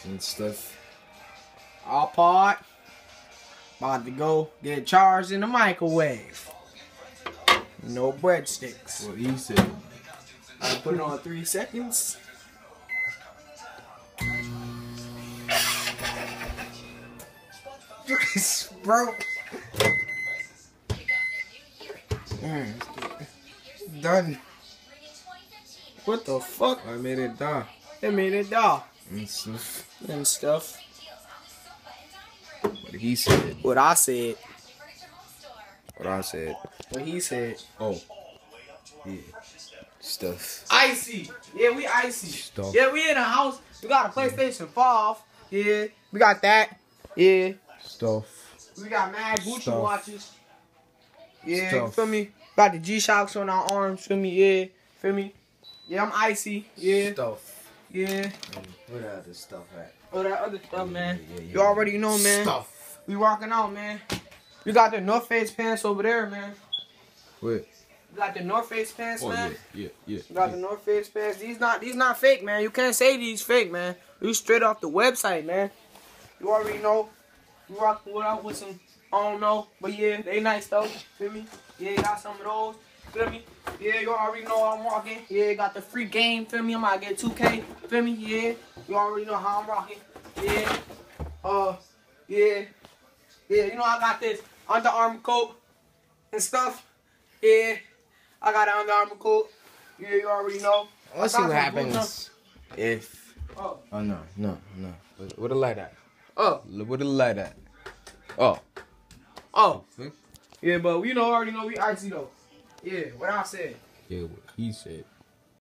and stuff. All part. About to go get charged in the microwave. No breadsticks. What he said. I put it on 3 seconds. Bro. Done. What the fuck? I made it die. It made it die. And stuff. And stuff. What he said. What I said. What I said. What he said. Oh. Yeah. Stuff. Icy. Yeah, we icy. Stuff. Yeah, we in the house. We got a PlayStation 5. Yeah, we got that. Yeah. Stuff. We got mad Gucci Stuff. watches. Yeah, Stuff. you feel me? Got the G-Shocks on our arms, feel me? Yeah, feel me? Yeah, I'm icy. Yeah. Stuff. Yeah. Where that other stuff at? Oh, that other stuff, man. Yeah. You already know, man. Stuff. We rocking out, man. We got the North Face pants over there, man. Wait. We got the North Face pants, Oh, man. yeah. We got the North Face pants. These not fake, man. You can't say these fake, man. These straight off the website, man. You already know. We rocking with some, I don't know, but yeah, they nice though. Feel me? Yeah, got some of those. Feel me? Yeah, you already know how I'm rocking. Yeah, got the free game. Feel me? I'm about to get 2K. Feel me? Yeah, you already know how I'm rocking. Yeah. Yeah. Yeah, you know I got this Under Armour coat and stuff. Yeah, I got an Under Armour coat. Yeah, you already know. Let's see what happens if. Oh. Oh, no. Where the light at? Oh. Where the light at? Oh. Oh. Yeah, but we already know we icy though. Yeah, what I said. Yeah, what he said.